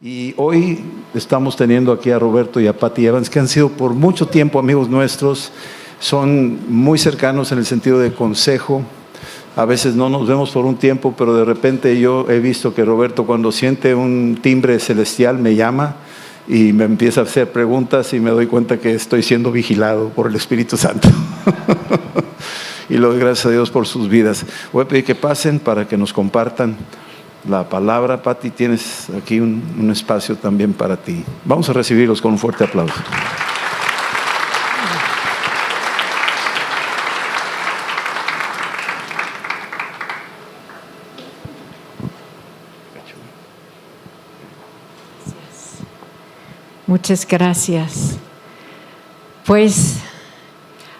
Y hoy estamos teniendo aquí a Roberto y a Patty Evans, que han sido por mucho tiempo amigos nuestros. Son muy cercanos en el sentido de consejo. A veces no nos vemos por un tiempo, pero de repente yo he visto que Roberto, cuando siente un timbre celestial, me llama y me empieza a hacer preguntas y me doy cuenta que estoy siendo vigilado por el Espíritu Santo. Y le doy gracias a Dios por sus vidas. Voy a pedir que pasen para que nos compartan la palabra. Patty, tienes aquí un espacio también para ti. Vamos a recibirlos con un fuerte aplauso. Muchas gracias. Pues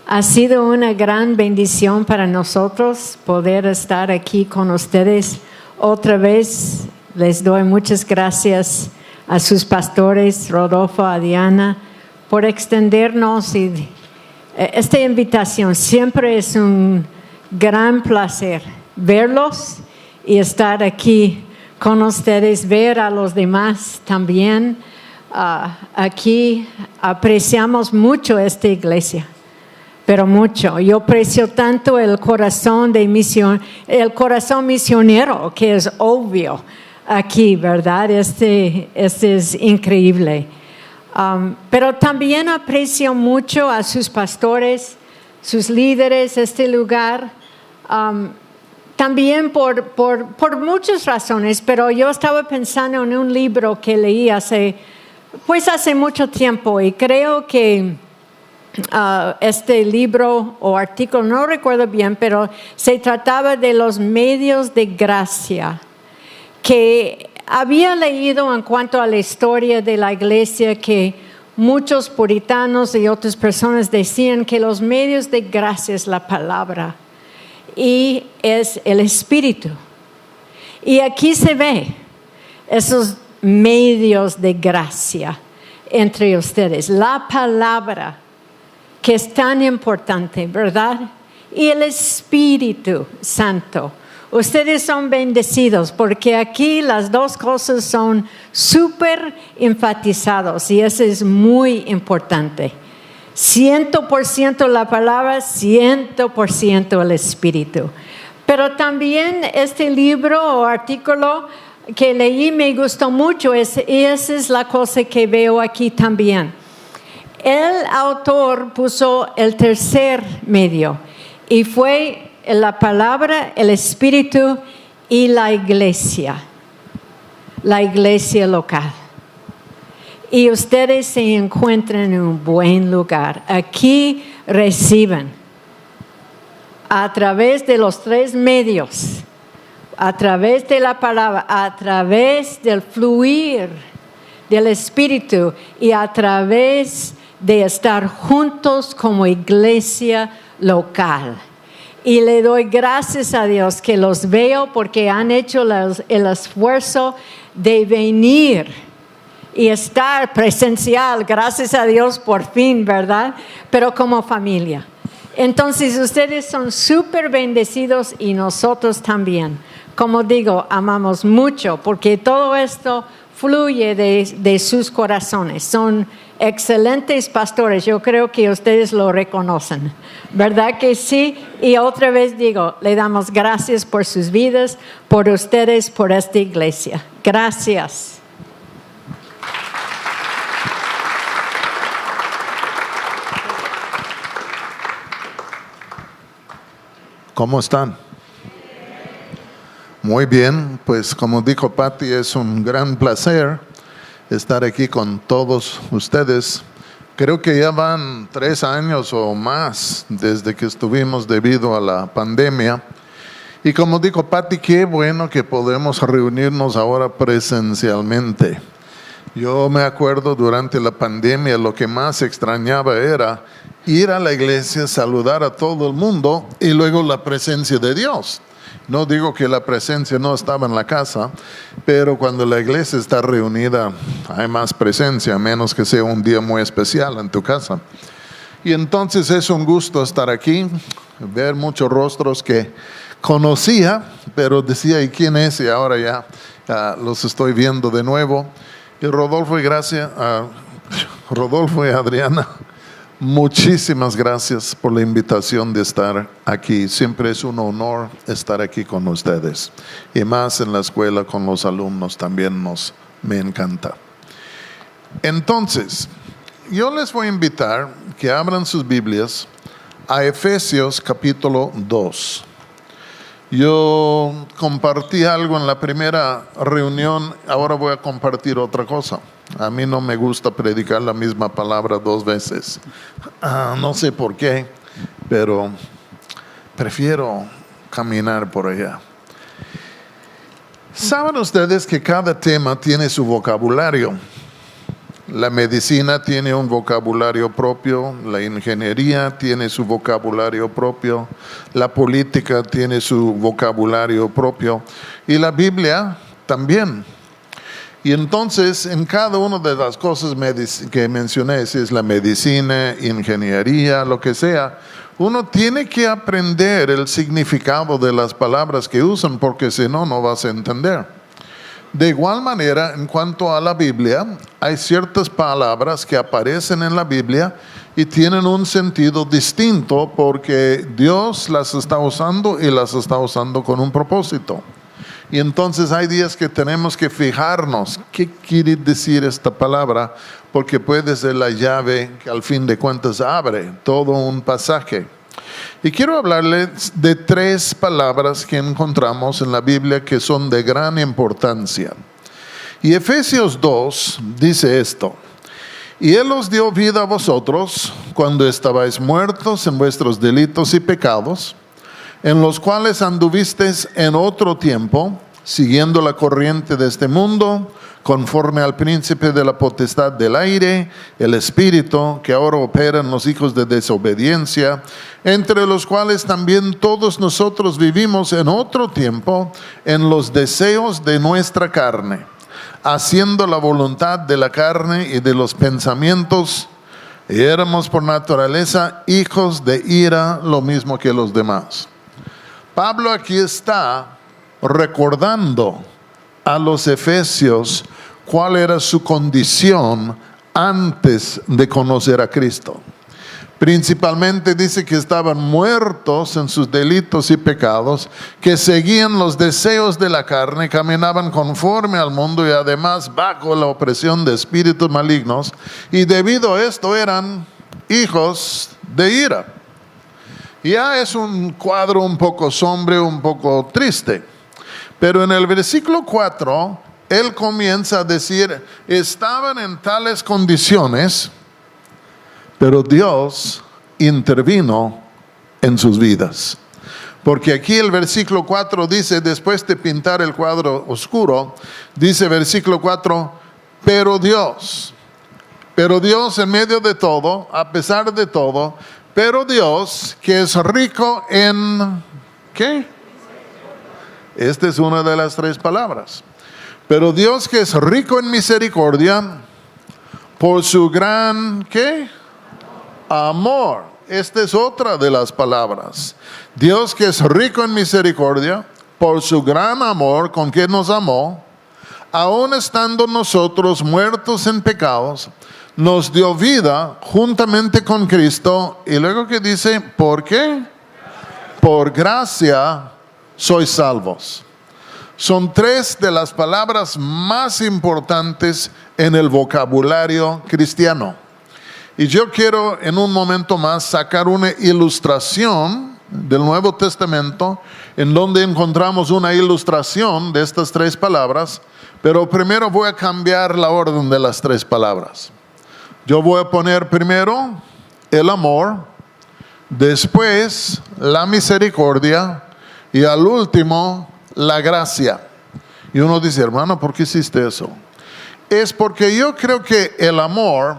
ha sido una gran bendición para nosotros poder estar aquí con ustedes otra vez. Les doy muchas gracias a sus pastores, Rodolfo, a Diana, por extendernos esta invitación. Siempre es un gran placer verlos y estar aquí con ustedes, ver a los demás también. Aquí apreciamos mucho esta iglesia, pero mucho. Yo aprecio tanto el corazón de misión, el corazón misionero, que es obvio aquí, ¿verdad? Este es increíble. Pero también aprecio mucho a sus pastores, sus líderes, este lugar. También por muchas razones, pero yo estaba pensando en un libro que leí hace mucho tiempo, y creo que este libro o artículo, no recuerdo bien, pero se trataba de los medios de gracia que había leído en cuanto a la historia de la iglesia, que muchos puritanos y otras personas decían que los medios de gracia es la palabra y es el Espíritu. Y aquí se ve esos medios de gracia entre ustedes, la palabra, que es tan importante, ¿verdad? Y el Espíritu Santo. Ustedes son bendecidos porque aquí las dos cosas son súper enfatizados, y eso es muy importante. 100% la palabra, 100% el Espíritu. Pero también este libro o artículo que leí me gustó mucho, y esa es la cosa que veo aquí también. El autor puso el tercer medio, y fue la palabra, el Espíritu y la iglesia local. Y ustedes se encuentran en un buen lugar. Aquí reciben a través de los tres medios, a través de la palabra, a través del fluir del Espíritu y a través de estar juntos como iglesia local. Y le doy gracias a Dios que los veo, porque han hecho el esfuerzo de venir y estar presencial, gracias a Dios por fin, ¿verdad? Pero como familia. Entonces ustedes son súper bendecidos, y nosotros también. Como digo, amamos mucho porque todo esto fluye de sus corazones. Son excelentes pastores. Yo creo que ustedes lo reconocen. ¿Verdad que sí? Y otra vez digo, le damos gracias por sus vidas, por ustedes, por esta iglesia. Gracias. ¿Cómo están? Muy bien, pues como dijo Patty, es un gran placer estar aquí con todos ustedes. Creo que ya van 3 años o más desde que estuvimos debido a la pandemia. Y como dijo Patty, qué bueno que podemos reunirnos ahora presencialmente. Yo me acuerdo durante la pandemia, lo que más extrañaba era ir a la iglesia, saludar a todo el mundo y luego la presencia de Dios. No digo que la presencia no estaba en la casa, pero cuando la iglesia está reunida hay más presencia, a menos que sea un día muy especial en tu casa. Y entonces es un gusto estar aquí, ver muchos rostros que conocía, pero decía, ¿y quién es? Y ahora ya los estoy viendo de nuevo. Y Rodolfo y Adriana, muchísimas gracias por la invitación de estar aquí. Siempre es un honor estar aquí con ustedes. Y más en la escuela con los alumnos también me encanta. Entonces, yo les voy a invitar que abran sus Biblias a Efesios capítulo 2. Yo compartí algo en la primera reunión, ahora voy a compartir otra cosa. A mí no me gusta predicar la misma palabra 2 veces. No sé por qué, pero prefiero caminar por allá. ¿Saben ustedes que cada tema tiene su vocabulario? La medicina tiene un vocabulario propio, la ingeniería tiene su vocabulario propio, la política tiene su vocabulario propio y la Biblia también. Y entonces en cada una de las cosas que mencioné, si es la medicina, ingeniería, lo que sea, uno tiene que aprender el significado de las palabras que usan porque si no, no vas a entender. De igual manera, en cuanto a la Biblia, hay ciertas palabras que aparecen en la Biblia y tienen un sentido distinto porque Dios las está usando y las está usando con un propósito. Y entonces hay días que tenemos que fijarnos qué quiere decir esta palabra porque puede ser la llave que al fin de cuentas abre todo un pasaje. Y quiero hablarles de 3 palabras que encontramos en la Biblia que son de gran importancia. Y Efesios 2 dice esto: y Él os dio vida a vosotros cuando estabais muertos en vuestros delitos y pecados, en los cuales anduvisteis en otro tiempo, siguiendo la corriente de este mundo, conforme al príncipe de la potestad del aire, el espíritu que ahora opera en los hijos de desobediencia, entre los cuales también todos nosotros vivimos en otro tiempo en los deseos de nuestra carne, haciendo la voluntad de la carne y de los pensamientos, y éramos por naturaleza hijos de ira, lo mismo que los demás. Pablo aquí está recordando a los efesios cuál era su condición antes de conocer a Cristo. Principalmente dice que estaban muertos en sus delitos y pecados, que seguían los deseos de la carne, caminaban conforme al mundo y además bajo la opresión de espíritus malignos, y debido a esto eran hijos de ira. Ya es un cuadro un poco sombrío, un poco triste. Pero en el versículo 4, él comienza a decir, estaban en tales condiciones, pero Dios intervino en sus vidas. Porque aquí el versículo 4 dice, después de pintar el cuadro oscuro, dice versículo 4, pero Dios en medio de todo, a pesar de todo, pero Dios que es rico en, ¿qué? Esta es una de las 3 palabras. Pero Dios que es rico en misericordia, por su gran, ¿qué? Amor. Esta es otra de las palabras. Dios que es rico en misericordia, por su gran amor con que nos amó, aun estando nosotros muertos en pecados, nos dio vida juntamente con Cristo. Y luego que dice, ¿por qué? Por gracia sois salvos. Son 3 de las palabras más importantes en el vocabulario cristiano. Y yo quiero en un momento más sacar una ilustración del Nuevo Testamento en donde encontramos una ilustración de estas 3 palabras, pero primero voy a cambiar la orden de las 3 palabras. Yo voy a poner primero el amor, después la misericordia y al último la gracia. Y uno dice, hermano, ¿por qué hiciste eso? Es porque yo creo que el amor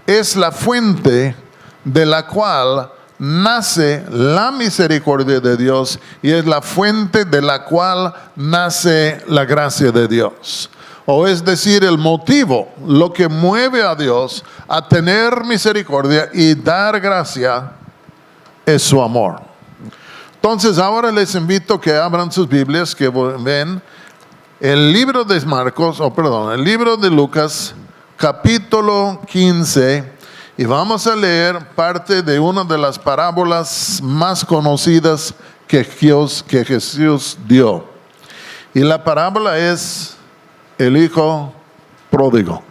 es la fuente de la cual nace la misericordia de Dios y es la fuente de la cual nace la gracia de Dios. O es decir, el motivo, lo que mueve a Dios a tener misericordia y dar gracia es su amor. Entonces ahora les invito a que abran sus Biblias, que ven el libro de el libro de Lucas, capítulo 15, y vamos a leer parte de una de las parábolas más conocidas que Jesús dio. Y la parábola es el hijo pródigo.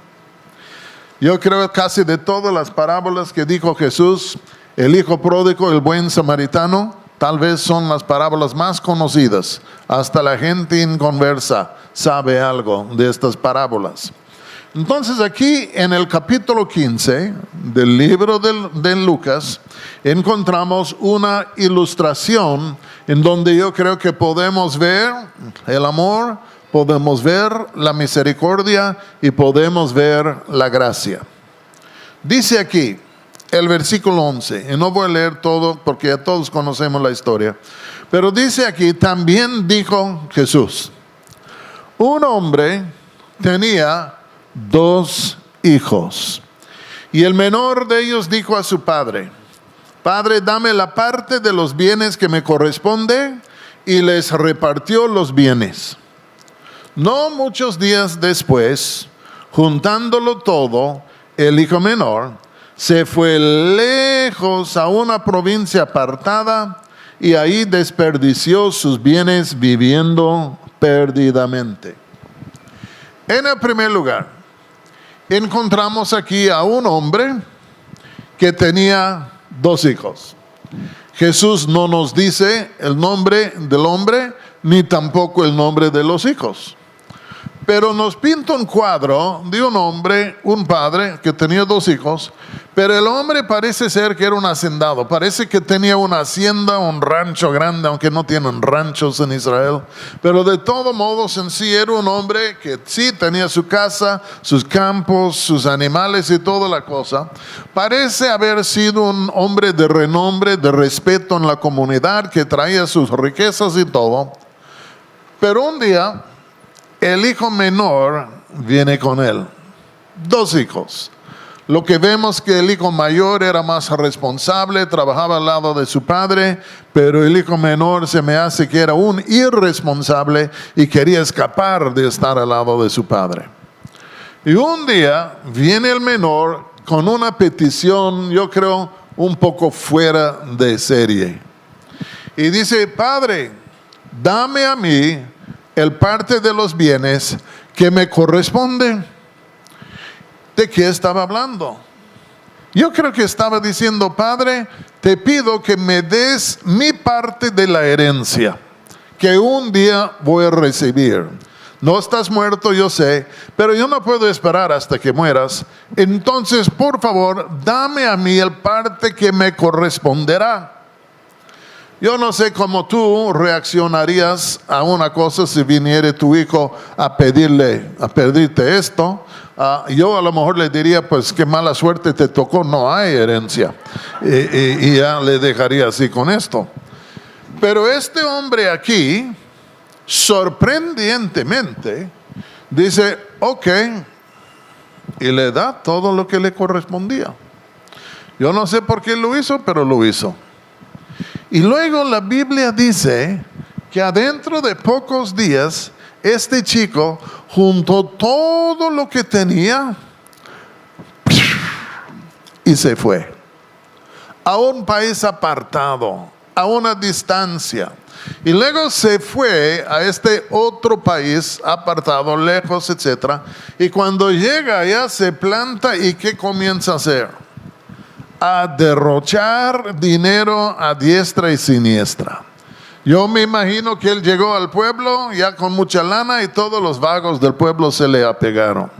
Yo creo que casi de todas las parábolas que dijo Jesús, el hijo pródigo, el buen samaritano, tal vez son las parábolas más conocidas. Hasta la gente inconversa sabe algo de estas parábolas. Entonces aquí en el capítulo 15 del libro de Lucas encontramos una ilustración en donde yo creo que podemos ver el amor, podemos ver la misericordia y podemos ver la gracia. Dice aquí el versículo 11, y no voy a leer todo porque ya todos conocemos la historia, pero dice aquí, también dijo Jesús, un hombre tenía 2 hijos, y el menor de ellos dijo a su padre, Padre, dame la parte de los bienes que me corresponde, y les repartió los bienes. No muchos días después, juntándolo todo, el hijo menor se fue lejos a una provincia apartada y ahí desperdició sus bienes viviendo perdidamente. En el primer lugar, encontramos aquí a un hombre que tenía 2 hijos. Jesús no nos dice el nombre del hombre ni tampoco el nombre de los hijos. Pero nos pinta un cuadro de un hombre, un padre que tenía 2 hijos, pero el hombre parece ser que era un hacendado, parece que tenía una hacienda, un rancho grande, aunque no tienen ranchos en Israel, pero de todos modos en sí era un hombre que sí tenía su casa, sus campos, sus animales y toda la cosa. Parece haber sido un hombre de renombre, de respeto en la comunidad, que traía sus riquezas y todo, pero un día el hijo menor viene con él. 2 hijos. Lo que vemos que el hijo mayor era más responsable, trabajaba al lado de su padre, pero el hijo menor se me hace que era un irresponsable y quería escapar de estar al lado de su padre. Y un día viene el menor con una petición, yo creo, un poco fuera de serie. Y dice, Padre, dame a mí el parte de los bienes que me corresponde. ¿De qué estaba hablando? Yo creo que estaba diciendo, Padre, te pido que me des mi parte de la herencia, que un día voy a recibir. No estás muerto, yo sé, pero yo no puedo esperar hasta que mueras. Entonces, por favor, dame a mí el parte que me corresponderá. Yo no sé cómo tú reaccionarías a una cosa si viniera tu hijo a pedirte esto. Yo a lo mejor le diría, pues qué mala suerte te tocó, no hay herencia. Y ya le dejaría así con esto. Pero este hombre aquí, sorprendentemente, dice, ok, y le da todo lo que le correspondía. Yo no sé por qué lo hizo, pero lo hizo. Y luego la Biblia dice que adentro de pocos días, este chico juntó todo lo que tenía y se fue a un país apartado, a una distancia. Y luego se fue a este otro país apartado, lejos, etc. Y cuando llega allá se planta y ¿qué comienza a hacer? A derrochar dinero a diestra y siniestra. Yo me imagino que él llegó al pueblo ya con mucha lana y todos los vagos del pueblo se le apegaron.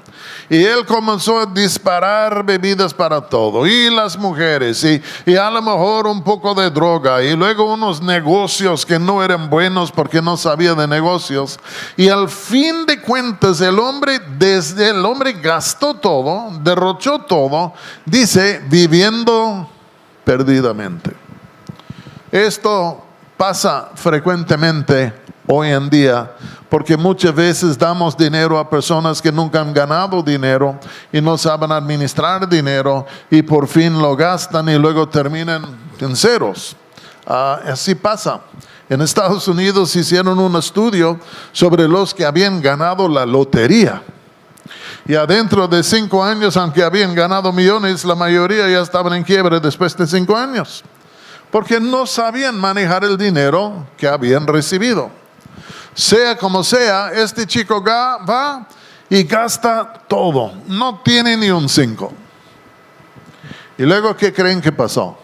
Y él comenzó a disparar bebidas para todo, y las mujeres, y a lo mejor un poco de droga, y luego unos negocios que no eran buenos porque no sabía de negocios. Y al fin de cuentas el hombre gastó todo, derrochó todo, dice, viviendo perdidamente. Esto pasa frecuentemente hoy en día, porque muchas veces damos dinero a personas que nunca han ganado dinero y no saben administrar dinero y por fin lo gastan y luego terminan en ceros. Así pasa. En Estados Unidos hicieron un estudio sobre los que habían ganado la lotería. Y adentro de 5 años, aunque habían ganado millones, la mayoría ya estaban en quiebra después de 5 años. Porque no sabían manejar el dinero que habían recibido. Sea como sea, este chico va y gasta todo. No tiene ni un 5. Y luego, ¿qué creen que pasó?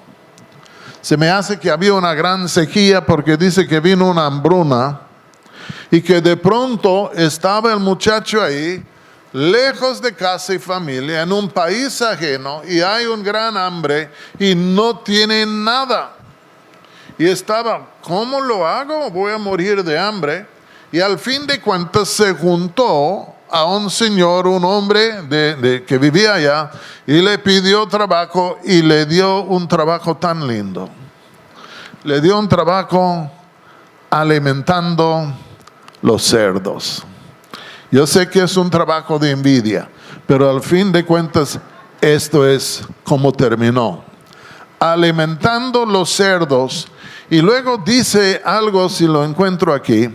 Se me hace que había una gran sequía porque dice que vino una hambruna y que de pronto estaba el muchacho ahí, lejos de casa y familia, en un país ajeno, y hay un gran hambre y no tiene nada. Y estaba, ¿cómo lo hago? Voy a morir de hambre. Y al fin de cuentas se juntó a un señor, un hombre que vivía allá, y le pidió trabajo y le dio un trabajo tan lindo. Le dio un trabajo alimentando los cerdos. Yo sé que es un trabajo de envidia, pero al fin de cuentas esto es como terminó. Alimentando los cerdos. Y luego dice algo, si lo encuentro aquí.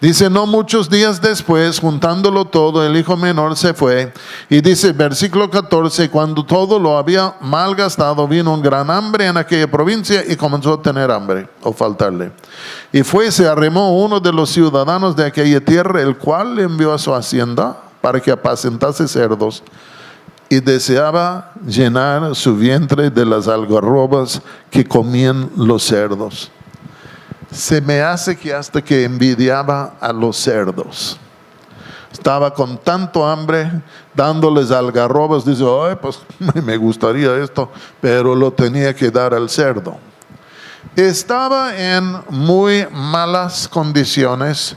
Dice, no muchos días después, juntándolo todo, el hijo menor se fue. Y dice, versículo 14, cuando todo lo había malgastado, vino un gran hambre en aquella provincia y comenzó a tener hambre, o faltarle. Y se arremó uno de los ciudadanos de aquella tierra, el cual le envió a su hacienda para que apacentase cerdos. Y deseaba llenar su vientre de las algarrobas que comían los cerdos. Se me hace que hasta que envidiaba a los cerdos. Estaba con tanto hambre, dándoles algarrobas. Dice, ay, pues me gustaría esto, pero lo tenía que dar al cerdo. Estaba en muy malas condiciones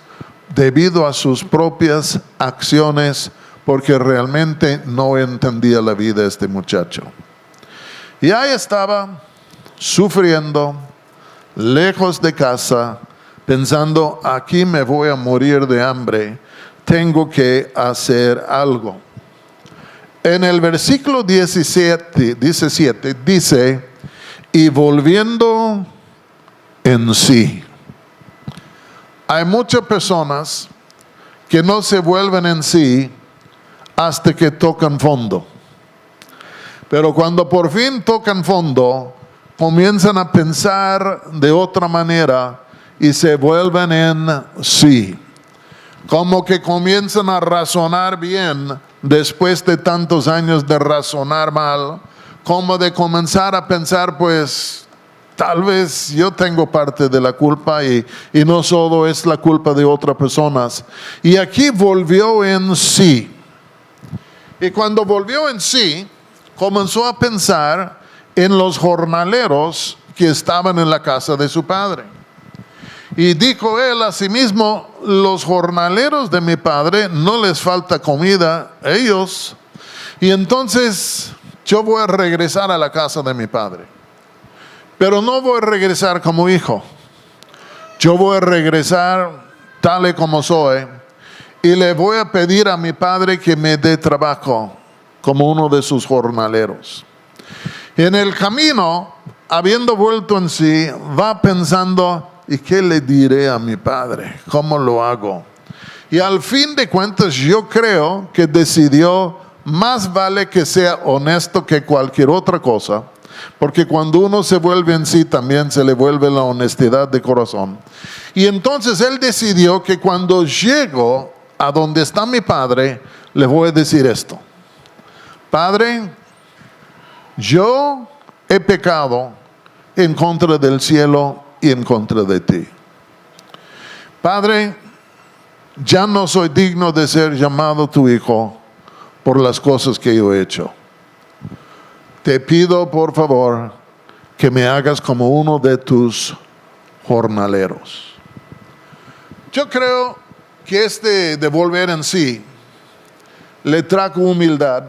debido a sus propias acciones, porque realmente no entendía la vida este muchacho. Y ahí estaba, sufriendo, lejos de casa, pensando, aquí me voy a morir de hambre, tengo que hacer algo. En el versículo 17 dice, y volviendo en sí. Hay muchas personas que no se vuelven en sí hasta que tocan fondo. Pero cuando por fin tocan fondo, comienzan a pensar de otra manera y se vuelven en sí. Como que comienzan a razonar bien después de tantos años de razonar mal. Como de comenzar a pensar, pues, tal vez yo tengo parte de la culpa y no solo es la culpa de otras personas. Y aquí volvió en sí. Y cuando volvió en sí, comenzó a pensar en los jornaleros que estaban en la casa de su padre. Y dijo él a sí mismo, los jornaleros de mi padre no les falta comida a ellos, y entonces yo voy a regresar a la casa de mi padre. Pero no voy a regresar como hijo. Yo voy a regresar tal y como soy, y le voy a pedir a mi padre que me dé trabajo como uno de sus jornaleros. En el camino, habiendo vuelto en sí, va pensando, ¿y qué le diré a mi padre? ¿Cómo lo hago? Y al fin de cuentas, yo creo que decidió, más vale que sea honesto que cualquier otra cosa, porque cuando uno se vuelve en sí, también se le vuelve la honestidad de corazón. Y entonces él decidió que cuando llego a donde está mi padre, le voy a decir esto. Padre, yo he pecado en contra del cielo y en contra de ti. Padre, ya no soy digno de ser llamado tu hijo por las cosas que yo he hecho. Te pido, por favor, que me hagas como uno de tus jornaleros. Yo creo que de volver en sí le trajo humildad,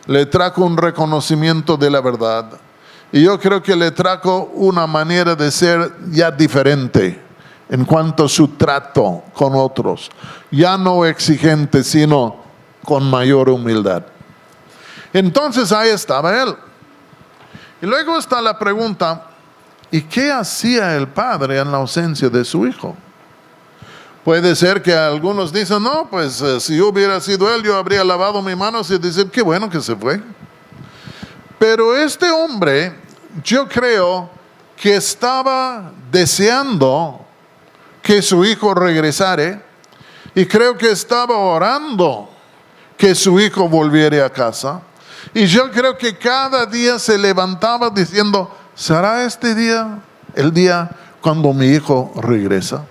le trajo un reconocimiento de la verdad, y yo creo que le trajo una manera de ser ya diferente en cuanto a su trato con otros, ya no exigente, sino con mayor humildad. Entonces ahí estaba él. Y luego está la pregunta, ¿Y qué hacía el padre en la ausencia de su hijo? Puede ser que algunos dicen, no, pues si yo hubiera sido él, yo habría lavado mis manos y decir, qué bueno que se fue. Pero este hombre, yo creo que estaba deseando que su hijo regresara, y creo que estaba orando que su hijo volviera a casa. Y yo creo que cada día se levantaba diciendo, ¿será este día el día cuando mi hijo regresa?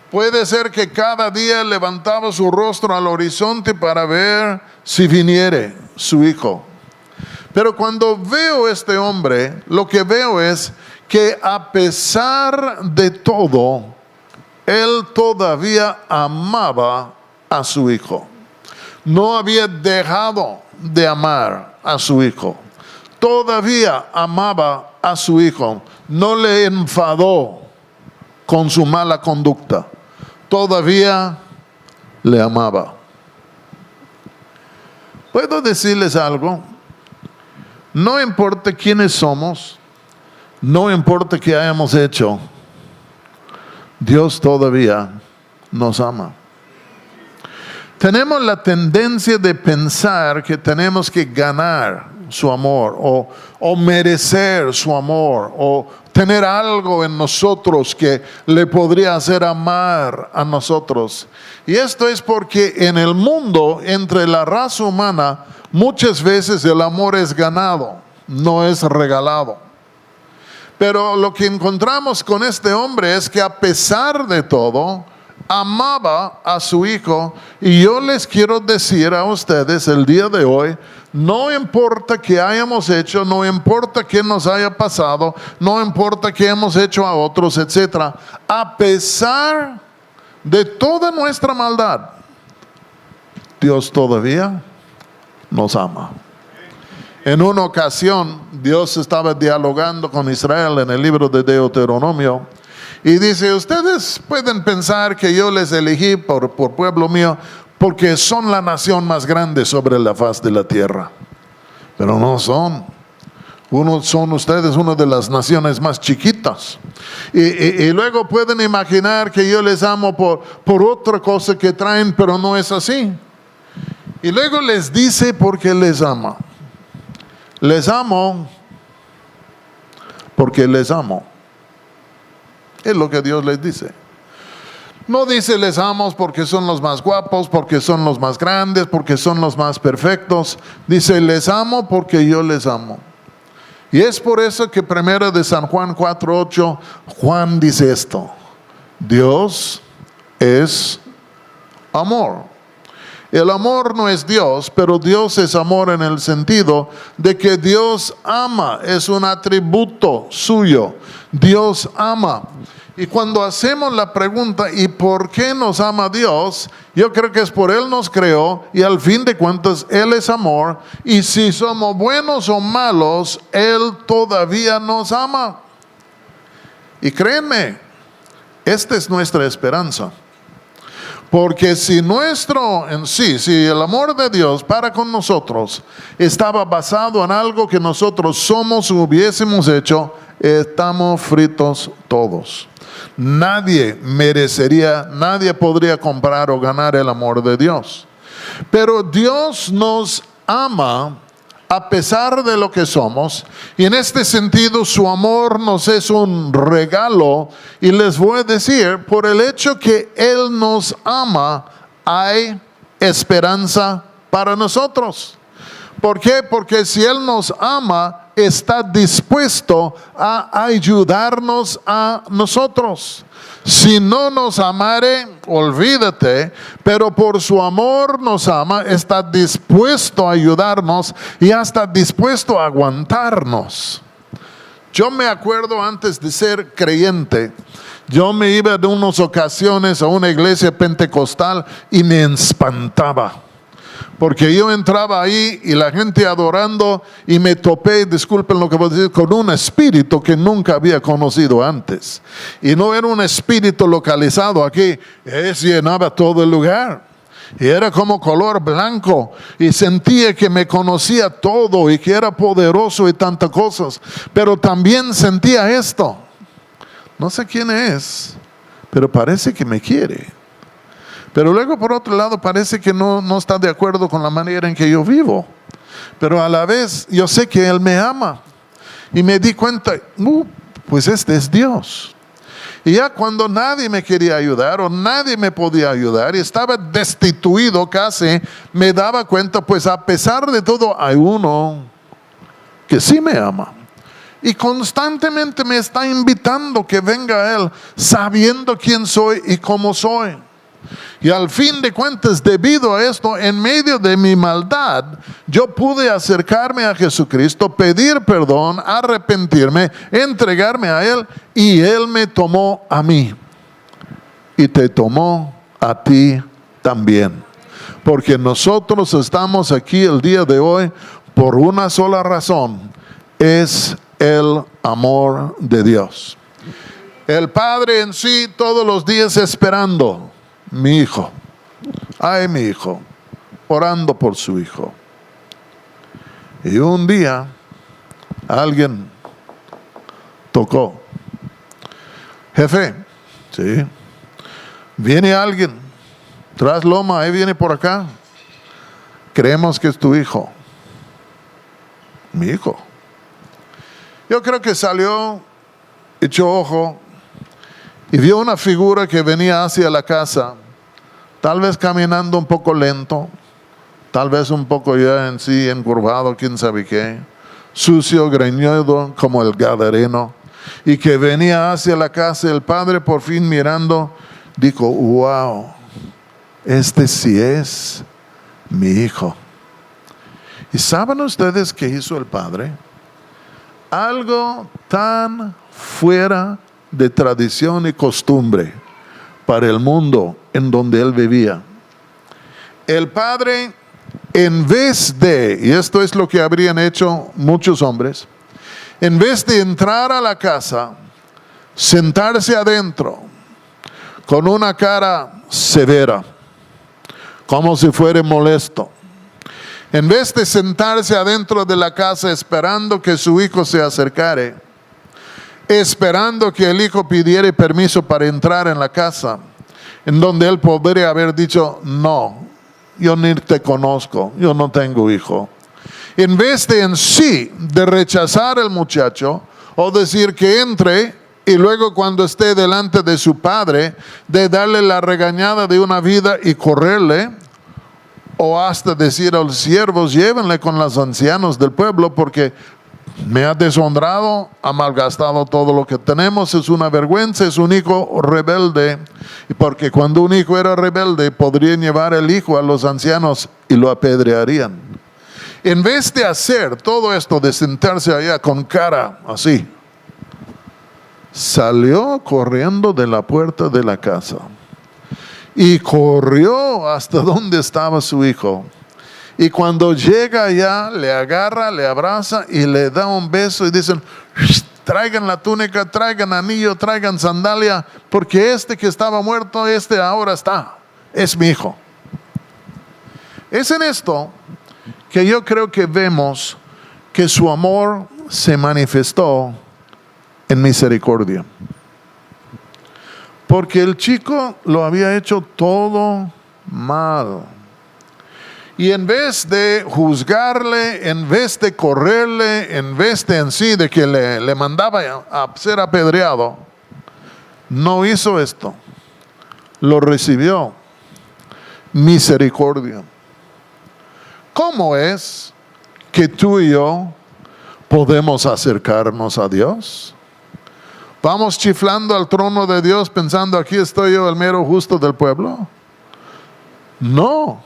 Puede ser que cada día levantaba su rostro al horizonte para ver si viniera su hijo. Pero cuando veo este hombre, lo que veo es que a pesar de todo, él todavía amaba a su hijo. No había dejado de amar a su hijo. Todavía amaba a su hijo. No le enfadó con su mala conducta. Todavía le amaba. ¿Puedo decirles algo? No importa quiénes somos, no importa qué hayamos hecho, Dios todavía nos ama. Tenemos la tendencia de pensar que tenemos que ganar su amor o merecer su amor o tener algo en nosotros que le podría hacer amar a nosotros. Y esto es porque en el mundo, entre la raza humana, muchas veces el amor es ganado, no es regalado. Pero lo que encontramos con este hombre es que a pesar de todo, amaba a su hijo. Y yo les quiero decir a ustedes el día de hoy, no importa qué hayamos hecho, no importa qué nos haya pasado, no importa qué hemos hecho a otros, etc. A pesar de toda nuestra maldad, Dios todavía nos ama. En una ocasión, Dios estaba dialogando con Israel en el libro de Deuteronomio y dice, ustedes pueden pensar que yo les elegí por pueblo mío porque son la nación más grande sobre la faz de la tierra. Pero no son. Son ustedes una de las naciones más chiquitas. Y luego pueden imaginar que yo les amo por otra cosa que traen, pero no es así. Y luego les dice por qué les ama. Les amo porque les amo. Es lo que Dios les dice. No dice les amo porque son los más guapos, porque son los más grandes, porque son los más perfectos. Dice les amo porque yo les amo. Y es por eso que primero de San Juan 4:8, Juan dice esto: Dios es amor. El amor no es Dios, pero Dios es amor en el sentido de que Dios ama, es un atributo suyo. Dios ama. Y cuando hacemos la pregunta, ¿y por qué nos ama Dios? Yo creo que es por Él nos creó y al fin de cuentas Él es amor. Y si somos buenos o malos, Él todavía nos ama. Y créanme, esta es nuestra esperanza. Porque si el amor de Dios para con nosotros estaba basado en algo que nosotros somos o hubiésemos hecho, estamos fritos todos. Nadie podría comprar o ganar el amor de Dios. Pero Dios nos ama a pesar de lo que somos, y en este sentido su amor nos es un regalo. Y les voy a decir, por el hecho que Él nos ama, hay esperanza para nosotros. ¿Por qué? Porque si Él nos ama, está dispuesto a ayudarnos a nosotros. Si no nos amare, olvídate, pero por su amor nos ama, está dispuesto a ayudarnos y hasta dispuesto a aguantarnos. Yo me acuerdo antes de ser creyente, yo me iba de unas ocasiones a una iglesia pentecostal y me espantaba. Porque yo entraba ahí y la gente adorando y me topé, disculpen lo que voy a decir, con un espíritu que nunca había conocido antes. Y no era un espíritu localizado aquí, llenaba todo el lugar. Y era como color blanco y sentía que me conocía todo y que era poderoso y tantas cosas. Pero también sentía esto. no sé quién es, pero parece que me quiere. Pero luego por otro lado parece que no está de acuerdo con la manera en que yo vivo. Pero a la vez yo sé que Él me ama. Y me di cuenta, pues este es Dios. Y ya cuando nadie me quería ayudar o nadie me podía ayudar y estaba destituido casi, me daba cuenta, pues a pesar de todo hay uno que sí me ama. Y constantemente me está invitando que venga a Él, sabiendo quién soy y cómo soy. Y al fin de cuentas, debido a esto, en medio de mi maldad, yo pude acercarme a Jesucristo, pedir perdón, arrepentirme, entregarme a Él, y Él me tomó a mí. Y te tomó a ti también. Porque nosotros estamos aquí el día de hoy por una sola razón: es el amor de Dios. El Padre en sí todos los días esperando. Mi hijo, ay mi hijo, orando por su hijo. Y un día alguien tocó. Jefe, sí, viene alguien, tras loma, ahí viene por acá. Creemos que es tu hijo. Mi hijo. Yo creo que salió, echó ojo y vio una figura que venía hacia la casa, tal vez caminando un poco lento, tal vez un poco ya en sí encurvado, quién sabe qué, sucio, greñudo como el gadareno, y que venía hacia la casa. El padre, por fin mirando, dijo: wow, este sí es mi hijo. ¿Y saben ustedes qué hizo el padre? Algo tan fuera de tradición y costumbre para el mundo en donde él vivía. El padre, en vez de, y esto es lo que habrían hecho muchos hombres, en vez de entrar a la casa, sentarse adentro con una cara severa, como si fuera molesto, en vez de sentarse adentro de la casa esperando que su hijo se acercare, esperando que el hijo pidiera permiso para entrar en la casa, en donde él podría haber dicho: no, yo ni te conozco, yo no tengo hijo. En vez de en sí de rechazar al muchacho o decir que entre, y luego cuando esté delante de su padre, de darle la regañada de una vida y correrle, o hasta decir a los siervos: llévenle con los ancianos del pueblo porque me ha deshonrado, ha malgastado todo lo que tenemos, es una vergüenza, es un hijo rebelde. Y porque cuando un hijo era rebelde, podrían llevar el hijo a los ancianos y lo apedrearían. En vez de hacer todo esto, de sentarse allá con cara así, salió corriendo de la puerta de la casa y corrió hasta donde estaba su hijo. Y cuando llega allá, le agarra, le abraza y le da un beso y dicen: traigan la túnica, traigan anillo, traigan sandalia, porque este que estaba muerto, este ahora está, es mi hijo. Es en esto que yo creo que vemos que su amor se manifestó en misericordia. Porque el chico lo había hecho todo mal. Y en vez de juzgarle, en vez de correrle, en vez de en sí de que le mandaba a ser apedreado, no hizo esto. Lo recibió. Misericordia. ¿Cómo es que tú y yo podemos acercarnos a Dios? ¿Vamos chiflando al trono de Dios pensando: aquí estoy yo, el mero justo del pueblo? No.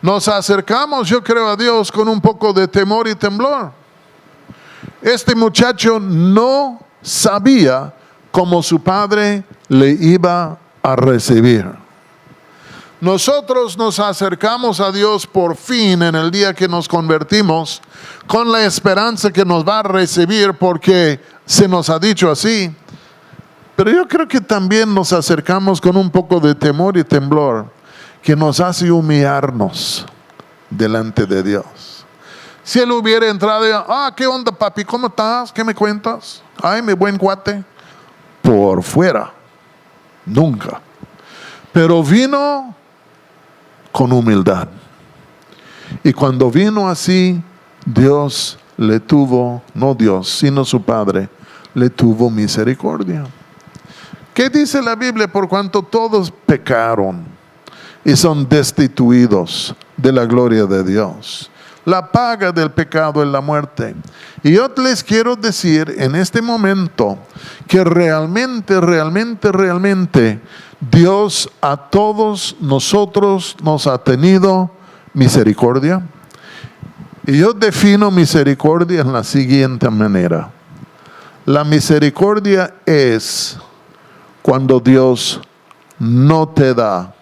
Nos acercamos, yo creo, a Dios con un poco de temor y temblor. Este muchacho no sabía cómo su padre le iba a recibir. Nosotros nos acercamos a Dios por fin en el día que nos convertimos, con la esperanza que nos va a recibir porque se nos ha dicho así. Pero yo creo que también nos acercamos con un poco de temor y temblor, que nos hace humillarnos delante de Dios. Si él hubiera entrado y: ¿qué onda, papi? ¿Cómo estás? ¿Qué me cuentas? Ay, mi buen cuate. por fuera, nunca. Pero vino con humildad. Y cuando vino así, Dios le tuvo, no Dios, sino su Padre, le tuvo misericordia. ¿Qué dice la Biblia? Por cuanto todos pecaron y son destituidos de la gloria de Dios. La paga del pecado es la muerte. Y yo les quiero decir en este momento que realmente Dios a todos nosotros nos ha tenido misericordia. Y yo defino misericordia en la siguiente manera. La misericordia es cuando Dios no te da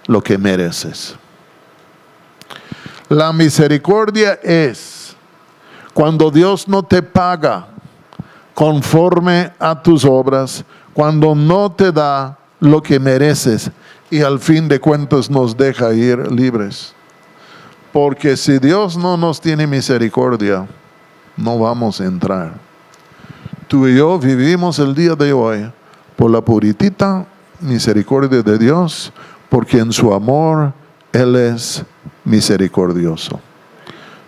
lo que mereces. La misericordia es cuando Dios no te paga conforme a tus obras, cuando no te da lo que mereces y al fin de cuentas nos deja ir libres. Porque si Dios no nos tiene misericordia, no vamos a entrar. Tú y yo vivimos el día de hoy por la puritita misericordia de Dios, porque en su amor Él es misericordioso.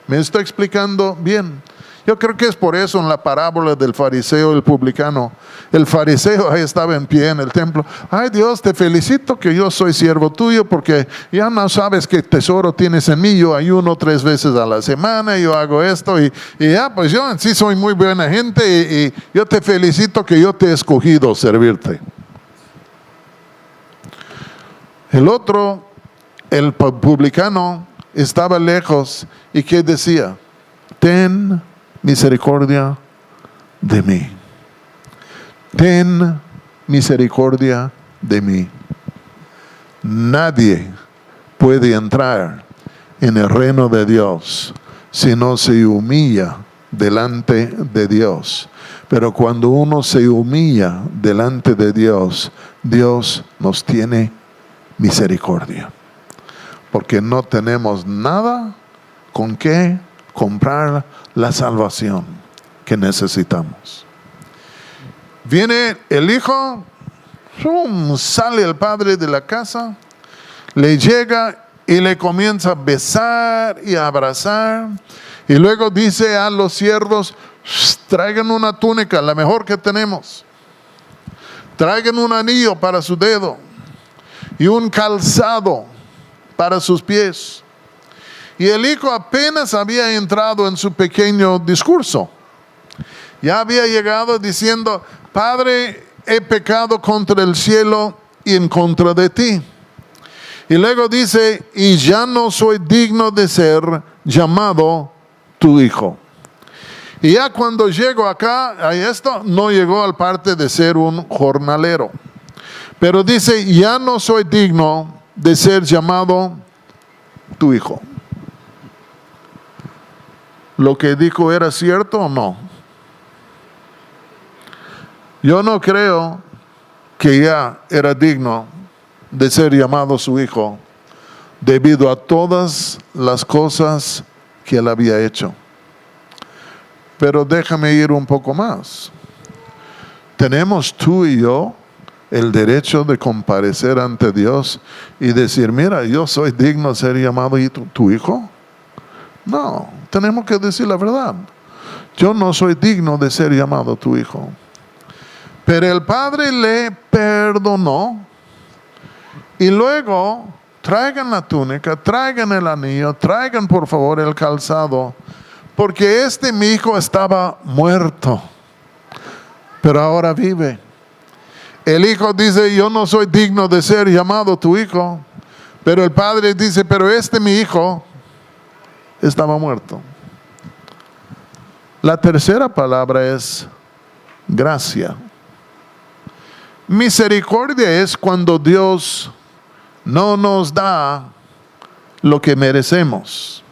¿Me está explicando bien? Yo creo que es por eso en la parábola del fariseo y el publicano. El fariseo ahí estaba en pie en el templo. Ay Dios, te felicito que yo soy siervo tuyo porque ya no sabes qué tesoro tienes en mí. Yo ayuno 3 veces a la semana, yo hago esto y ya pues yo en sí soy muy buena gente y yo te felicito que yo te he escogido servirte. El otro, el publicano, estaba lejos y ¿qué decía? Ten misericordia de mí. Ten misericordia de mí. Nadie puede entrar en el reino de Dios si no se humilla delante de Dios. Pero cuando uno se humilla delante de Dios, Dios nos tiene misericordia. Porque no tenemos nada con qué comprar la salvación que necesitamos. Viene el hijo, sale el padre de la casa, le llega y le comienza a besar y a abrazar. Y luego dice a los siervos, traigan una túnica, la mejor que tenemos. Traigan un anillo para su dedo y un calzado para sus pies. Y el hijo apenas había entrado en su pequeño discurso. Ya había llegado diciendo, Padre, he pecado contra el cielo y en contra de ti. Y luego dice, y ya no soy digno de ser llamado tu hijo. Y ya cuando llego acá, a esto, no llegó al parte de ser un jornalero. Pero dice, ya no soy digno de ser llamado tu hijo. ¿Lo que dijo era cierto o no? Yo no creo que ya era digno de ser llamado su hijo debido a todas las cosas que él había hecho. Pero déjame ir un poco más. Tenemos tú y yo el derecho de comparecer ante Dios y decir, mira, yo soy digno de ser llamado tu hijo. No, tenemos que decir la verdad. Yo no soy digno de ser llamado tu hijo. Pero el padre le perdonó. Y luego, traigan la túnica, traigan el anillo, traigan por favor el calzado. Porque mi hijo estaba muerto, pero ahora vive. El hijo dice, yo no soy digno de ser llamado tu hijo. Pero el padre dice, pero mi hijo estaba muerto. La tercera palabra es gracia. Misericordia es cuando Dios no nos da lo que merecemos.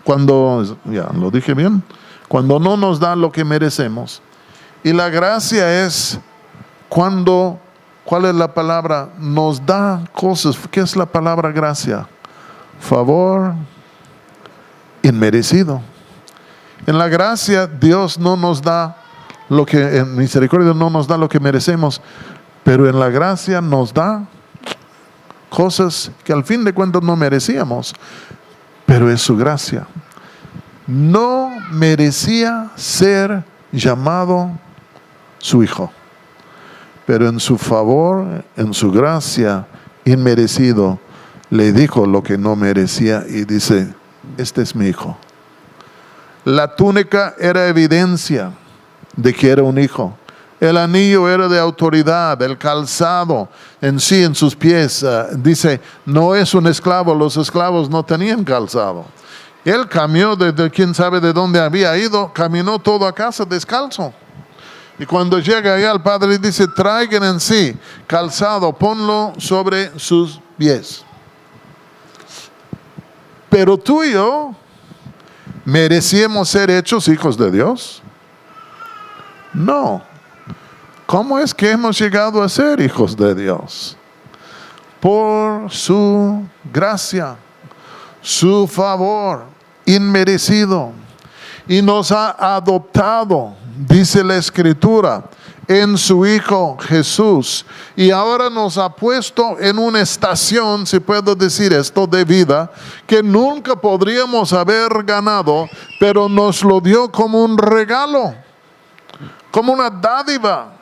Cuando, ya lo dije bien, cuando no nos da lo que merecemos. Y la gracia es cuando, ¿cuál es la palabra? Nos da cosas. ¿Qué es la palabra gracia? Favor inmerecido. En la gracia Dios no nos da lo que en misericordia no nos da lo que merecemos, pero en la gracia nos da cosas que al fin de cuentas no merecíamos, pero es su gracia. No merecía ser llamado su hijo, pero en su favor, en su gracia inmerecido, le dijo lo que no merecía y dice: este es mi hijo. La túnica era evidencia de que era un hijo. El anillo era de autoridad. El calzado en sí, en sus pies, dice, no es un esclavo. Los esclavos no tenían calzado. Él caminó desde quién sabe de dónde había ido, caminó todo a casa descalzo. Y cuando llega allá, el padre dice: traigan en sí calzado, ponlo sobre sus pies. Pero tú y yo ¿merecíamos ser hechos hijos de Dios? No. ¿Cómo es que hemos llegado a ser hijos de Dios? Por su gracia, su favor inmerecido. Y nos ha adoptado, dice la Escritura, en su Hijo Jesús. Y ahora nos ha puesto en una estación, si puedo decir esto, de vida, que nunca podríamos haber ganado, pero nos lo dio como un regalo, como una dádiva.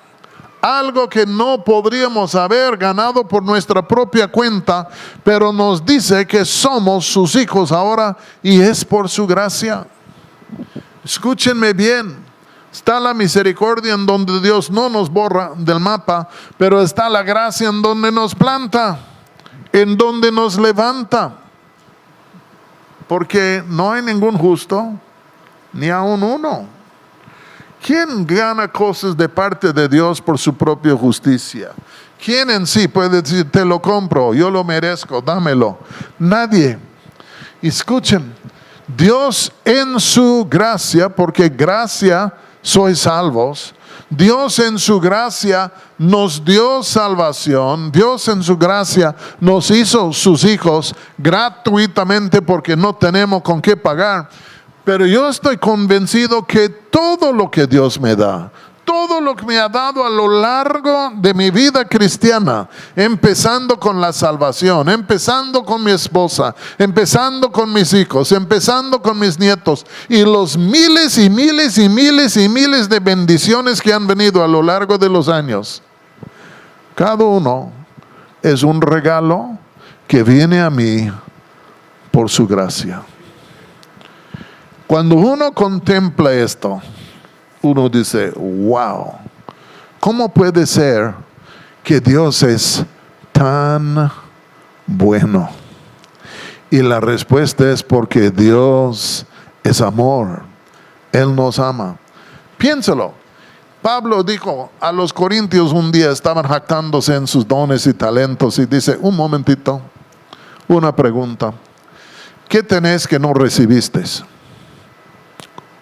Algo que no podríamos haber ganado por nuestra propia cuenta, pero nos dice que somos sus hijos ahora y es por su gracia. Escúchenme bien. Está la misericordia en donde Dios no nos borra del mapa, pero está la gracia en donde nos planta, en donde nos levanta. Porque no hay ningún justo, ni aun uno. ¿Quién gana cosas de parte de Dios por su propia justicia? ¿Quién en sí puede decir: te lo compro, yo lo merezco, dámelo? Nadie. Escuchen, Dios en su gracia, porque gracia sois salvos. Dios en su gracia nos dio salvación. Dios en su gracia nos hizo sus hijos gratuitamente porque no tenemos con qué pagar. Pero yo estoy convencido que todo lo que Dios me da, todo lo que me ha dado a lo largo de mi vida cristiana, empezando con la salvación, empezando con mi esposa, empezando con mis hijos, empezando con mis nietos, y los miles y miles y miles y miles de bendiciones que han venido a lo largo de los años, cada uno es un regalo que viene a mí por su gracia. Cuando uno contempla esto, uno dice: wow, ¿cómo puede ser que Dios es tan bueno? Y la respuesta es porque Dios es amor. Él nos ama. Piénsalo. Pablo dijo a los corintios un día, estaban jactándose en sus dones y talentos, y dice: un momentito, una pregunta. ¿Qué tenés que no recibisteis?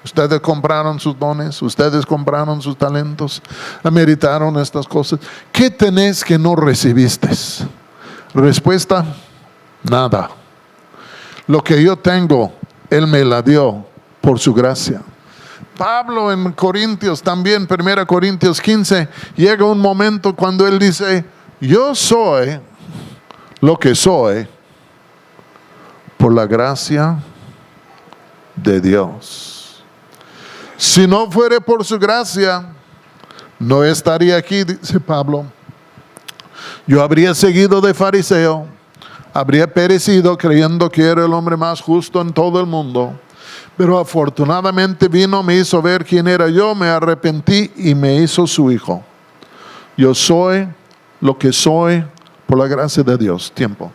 Ustedes compraron sus dones, ustedes compraron sus talentos, meritaron estas cosas. ¿Qué tenés que no recibiste? Respuesta: nada. Lo que yo tengo, Él me la dio por su gracia. Pablo en Corintios también, 1 Corintios 15, llega un momento cuando él dice: yo soy lo que soy por la gracia de Dios. Si no fuere por su gracia, no estaría aquí, dice Pablo. Yo habría seguido de fariseo, habría perecido creyendo que era el hombre más justo en todo el mundo. Pero afortunadamente vino, me hizo ver quién era yo, me arrepentí y me hizo su hijo. Yo soy lo que soy por la gracia de Dios. Tiempo.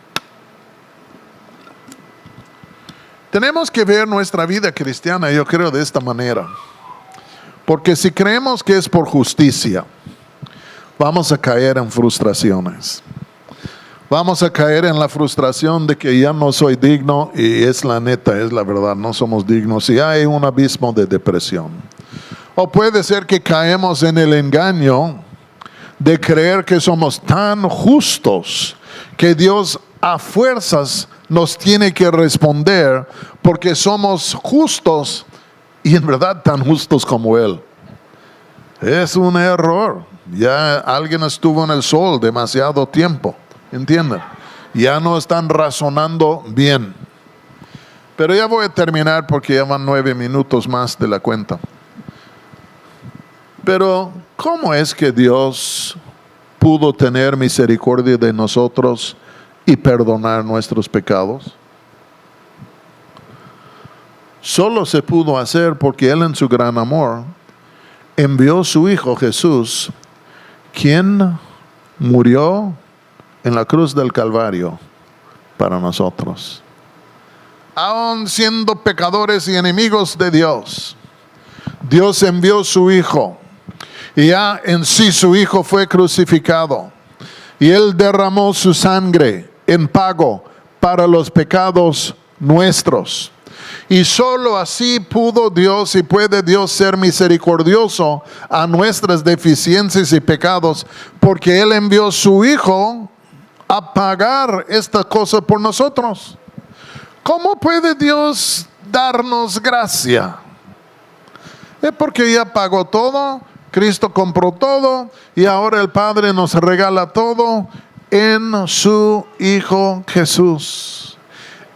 Tenemos que ver nuestra vida cristiana, yo creo, de esta manera. Porque si creemos que es por justicia, vamos a caer en frustraciones. Vamos a caer en la frustración de que ya no soy digno, y es la neta, es la verdad, no somos dignos, y hay un abismo de depresión. O puede ser que caemos en el engaño de creer que somos tan justos que Dios a fuerzas nos tiene que responder porque somos justos y en verdad tan justos como Él. Es un error. Ya alguien estuvo en el sol demasiado tiempo, ¿entienden? Ya no están razonando bien. Pero ya voy a terminar porque ya van 9 minutos más de la cuenta. Pero, ¿cómo es que Dios pudo tener misericordia de nosotros y perdonar nuestros pecados? Solo se pudo hacer porque Él en su gran amor envió su Hijo Jesús, quien murió en la cruz del Calvario para nosotros. Aun siendo pecadores y enemigos de Dios, Dios envió su Hijo. Y ya en sí su Hijo fue crucificado. Y Él derramó su sangre en pago para los pecados nuestros. Y solo así pudo Dios y puede Dios ser misericordioso a nuestras deficiencias y pecados, porque Él envió su Hijo a pagar esta cosa por nosotros. ¿Cómo puede Dios darnos gracia? Es porque ya pagó todo, Cristo compró todo y ahora el Padre nos regala todo en su Hijo Jesús.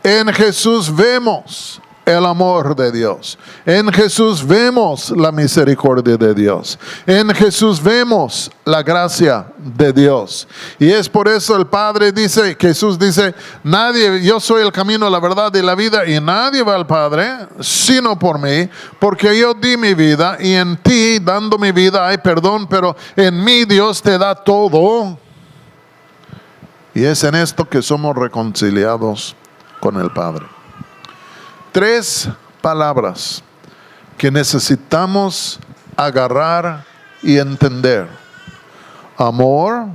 En Jesús vemos el amor de Dios. En Jesús vemos la misericordia de Dios. En Jesús vemos la gracia de Dios. Y es por eso el Padre dice, Jesús dice, yo soy el camino, la verdad y la vida, y nadie va al Padre sino por mí, porque yo di mi vida y en ti, dando mi vida, hay perdón, pero en mí Dios te da todo. Y es en esto que somos reconciliados con el Padre. 3 palabras que necesitamos agarrar y entender: amor,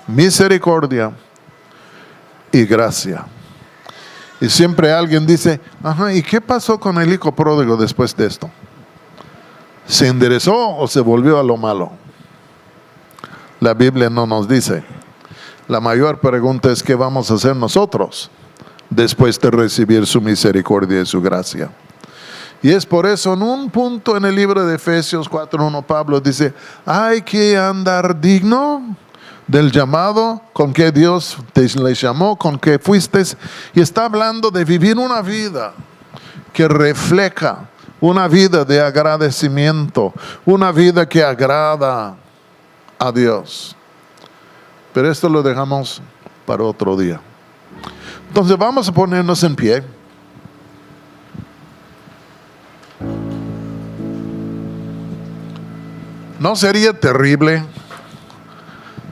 misericordia y gracia. Y siempre alguien dice, ¿y qué pasó con el hijo pródigo después de esto? ¿Se enderezó o se volvió a lo malo? La Biblia no nos dice. La mayor pregunta es, ¿qué vamos a hacer nosotros después de recibir su misericordia y su gracia? Y es por eso en un punto en el libro de Efesios 4:1 Pablo dice, hay que andar digno del llamado con que Dios les llamó, con que fuisteis. Y está hablando de vivir una vida que refleja, una vida de agradecimiento, una vida que agrada a Dios. Pero esto lo dejamos para otro día. Entonces vamos a ponernos en pie. ¿No sería terrible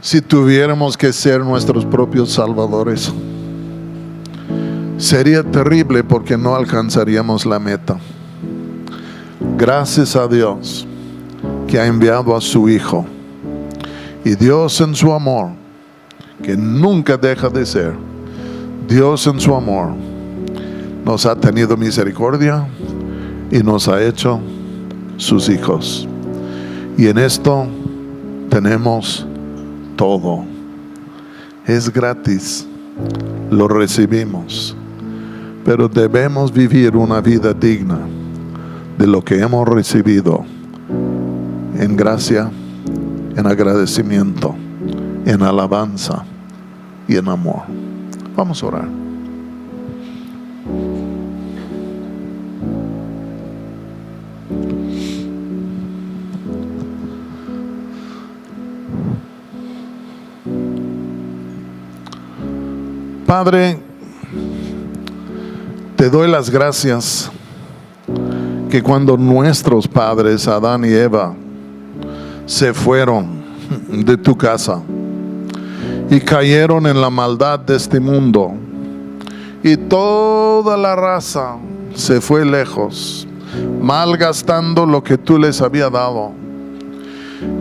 si tuviéramos que ser nuestros propios salvadores? Sería terrible porque no alcanzaríamos la meta. Gracias a Dios que ha enviado a su Hijo. Y Dios en su amor, que nunca deja de ser, Dios en su amor nos ha tenido misericordia y nos ha hecho sus hijos. Y en esto tenemos todo. Es gratis, lo recibimos, pero debemos vivir una vida digna de lo que hemos recibido en gracia, en agradecimiento, en alabanza y en amor. Vamos a orar. Padre, te doy las gracias que cuando nuestros padres, Adán y Eva, se fueron de tu casa y cayeron en la maldad de este mundo, y toda la raza se fue lejos, malgastando lo que tú les habías dado.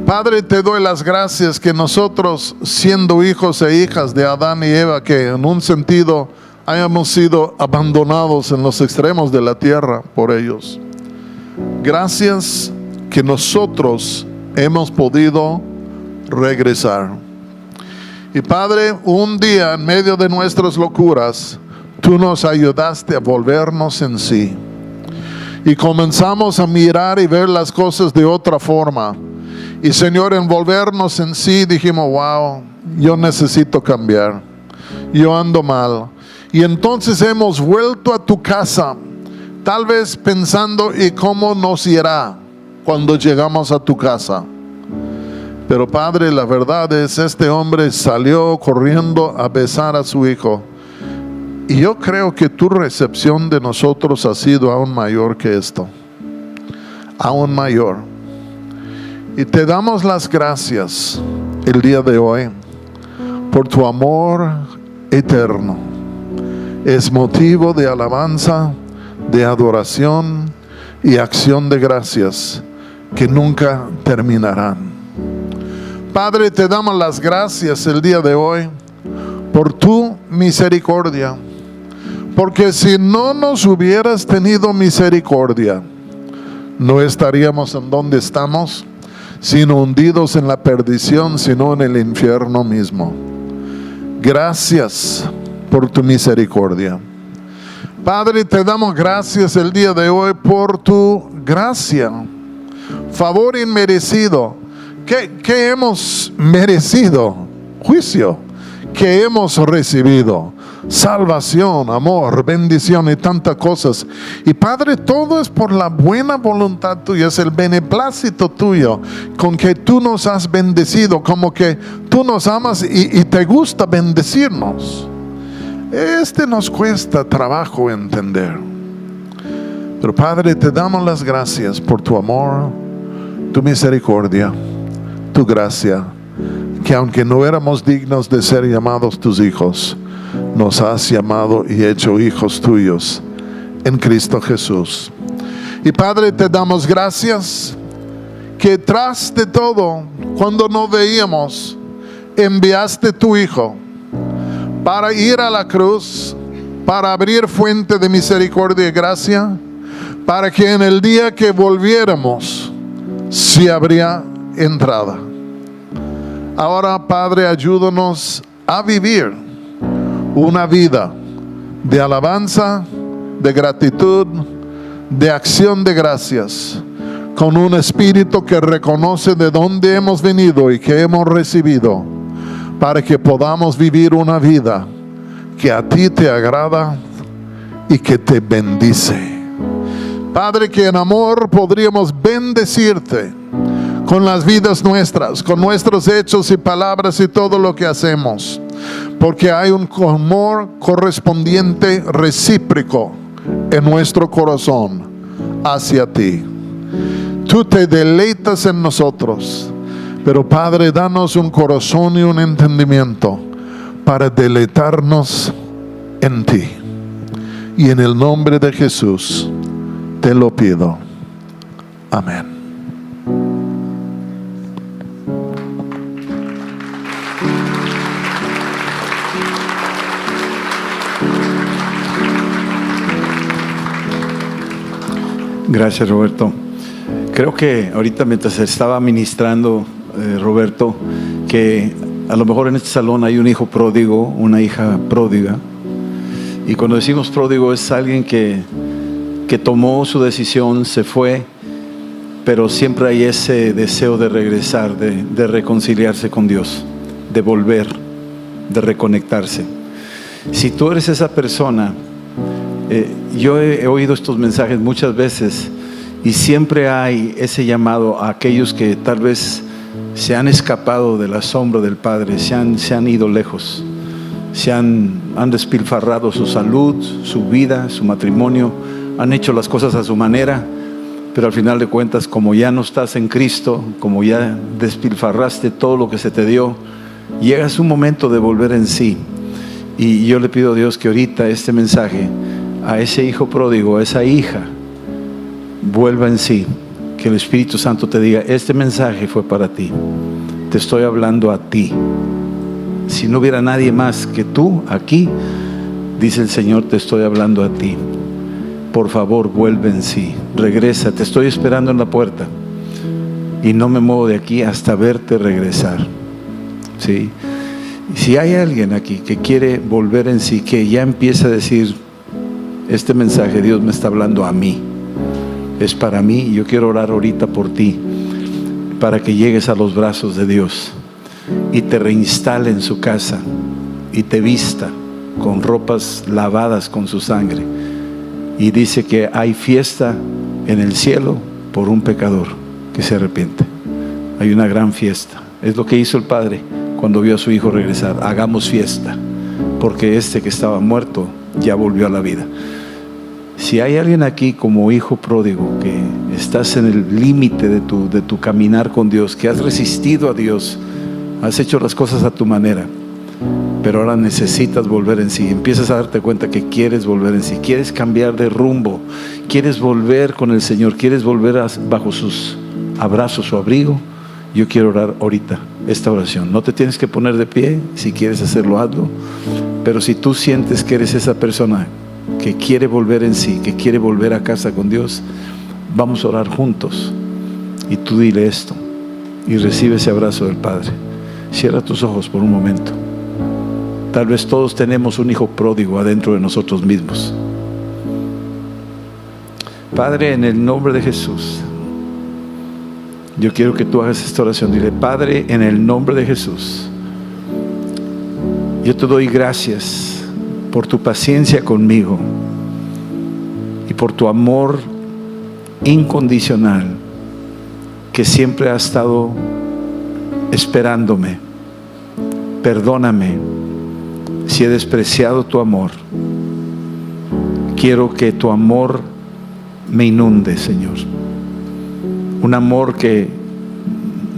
Padre, te doy las gracias que nosotros, siendo hijos e hijas de Adán y Eva, que en un sentido hayamos sido abandonados en los extremos de la tierra por ellos, gracias que nosotros hemos podido regresar. Y Padre, un día en medio de nuestras locuras, tú nos ayudaste a volvernos en sí. y comenzamos a mirar y ver las cosas de otra forma. Y Señor, envolvernos en sí, dijimos, wow, yo necesito cambiar, yo ando mal. Y entonces hemos vuelto a tu casa, tal vez pensando, ¿y cómo nos irá cuando llegamos a tu casa? Pero Padre, la verdad es, este hombre salió corriendo a besar a su hijo. Y yo creo que tu recepción de nosotros ha sido aún mayor que esto. Aún mayor. Y te damos las gracias el día de hoy por tu amor eterno. Es motivo de alabanza, de adoración y acción de gracias que nunca terminarán. Padre, te damos las gracias el día de hoy por tu misericordia. Porque si no nos hubieras tenido misericordia, no estaríamos en donde estamos, sino hundidos en la perdición, sino en el infierno mismo. Gracias por tu misericordia. Padre, te damos gracias el día de hoy por tu gracia, favor inmerecido. ¿Qué hemos merecido? Juicio. ¿Qué hemos recibido? Salvación, amor, bendición y tantas cosas. Y Padre, todo es por la buena voluntad tuya, es el beneplácito tuyo con que tú nos has bendecido, como que tú nos amas y te gusta bendecirnos. Nos cuesta trabajo entender. Pero Padre, te damos las gracias por tu amor, tu misericordia, tu gracia, que aunque no éramos dignos de ser llamados tus hijos, nos has llamado y hecho hijos tuyos en Cristo Jesús. Y Padre, te damos gracias que tras de todo, cuando no veíamos, enviaste tu Hijo para ir a la cruz, para abrir fuente de misericordia y gracia, para que en el día que volviéramos, sí habría entrada. Ahora, Padre, ayúdanos a vivir una vida de alabanza, de gratitud, de acción de gracias, con un espíritu que reconoce de dónde hemos venido y que hemos recibido, para que podamos vivir una vida que a ti te agrada y que te bendice. Padre, que en amor podríamos bendecirte con las vidas nuestras, con nuestros hechos y palabras y todo lo que hacemos, porque hay un amor correspondiente, recíproco en nuestro corazón hacia ti. Tú te deleitas en nosotros, pero Padre, danos un corazón y un entendimiento para deleitarnos en ti. Y en el nombre de Jesús te lo pido. Amén. Gracias, Roberto. Creo que ahorita mientras estaba ministrando, Roberto, que a lo mejor en este salón hay un hijo pródigo, una hija pródiga. Y cuando decimos pródigo es alguien que tomó su decisión, se fue, pero siempre hay ese deseo de regresar, de reconciliarse con Dios, de volver, de reconectarse. Si tú eres esa persona, yo he oído estos mensajes muchas veces y siempre hay ese llamado a aquellos que tal vez se han escapado de la sombra del Padre, se han ido lejos, han despilfarrado su salud, su vida, su matrimonio, han hecho las cosas a su manera, pero al final de cuentas, como ya no estás en Cristo, como ya despilfarraste todo lo que se te dio, llegas un momento de volver en sí. Y yo le pido a Dios que ahorita este mensaje a ese hijo pródigo, a esa hija, vuelva en sí, que el Espíritu Santo te diga: este mensaje fue para ti, te estoy hablando a ti. Si no hubiera nadie más que tú aquí, dice el Señor, te estoy hablando a ti. Por favor, vuelve en sí, regresa, te estoy esperando en la puerta y no me muevo de aquí hasta verte regresar. ¿Sí? Si hay alguien aquí que quiere volver en sí, que ya empieza a decir: este mensaje Dios me está hablando a mí, es para mí, y yo quiero orar ahorita por ti, para que llegues a los brazos de Dios y te reinstale en su casa y te vista con ropas lavadas con su sangre. Y dice que hay fiesta en el cielo por un pecador que se arrepiente. Hay una gran fiesta. Es lo que hizo el Padre cuando vio a su hijo regresar. Hagamos fiesta, porque este que estaba muerto ya volvió a la vida. Si hay alguien aquí como hijo pródigo, que estás en el límite de tu caminar con Dios, que has resistido a Dios, has hecho las cosas a tu manera, pero ahora necesitas volver en sí, empiezas a darte cuenta que quieres volver en sí, quieres cambiar de rumbo, quieres volver con el Señor, quieres volver bajo sus abrazos, su abrigo. Yo quiero orar ahorita esta oración. No te tienes que poner de pie, si quieres hacerlo, hazlo. Pero si tú sientes que eres esa persona que quiere volver en sí, que quiere volver a casa con Dios, vamos a orar juntos. Y tú dile esto y recibe ese abrazo del Padre. Cierra tus ojos por un momento. Tal vez todos tenemos un hijo pródigo adentro de nosotros mismos. Padre, en el nombre de Jesús, yo quiero que tú hagas esta oración. Dile: Padre, en el nombre de Jesús, yo te doy gracias por tu paciencia conmigo y por tu amor incondicional que siempre ha estado esperándome. Perdóname si he despreciado tu amor. Quiero que tu amor me inunde, Señor. Un amor que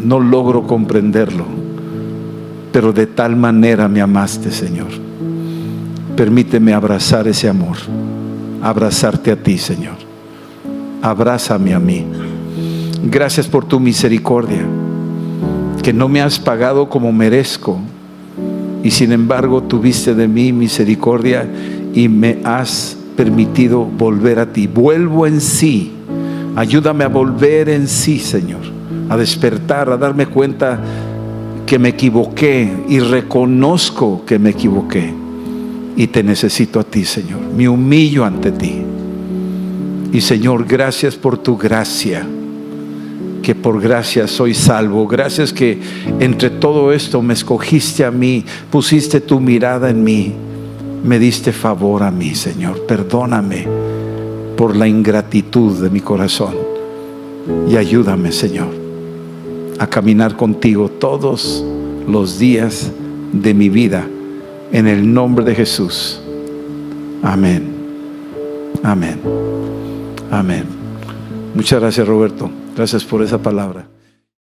no logro comprenderlo, pero de tal manera me amaste, Señor. Permíteme abrazar ese amor, abrazarte a ti, Señor. Abrázame a mí. Gracias por tu misericordia, que no me has pagado como merezco, y sin embargo tuviste de mí misericordia y me has permitido volver a ti. Vuelvo en sí. Ayúdame a volver en sí, Señor, a despertar, a darme cuenta que me equivoqué y reconozco que me equivoqué y te necesito a ti, Señor. Me humillo ante ti. Y Señor, gracias por tu gracia, que por gracia soy salvo. Gracias que entre todo esto me escogiste a mí, pusiste tu mirada en mí, me diste favor a mí, Señor. Perdóname por la ingratitud de mi corazón y ayúdame, Señor, a caminar contigo todos los días de mi vida, en el nombre de Jesús. Amén. Amén. Amén. Muchas gracias, Roberto. Gracias por esa palabra.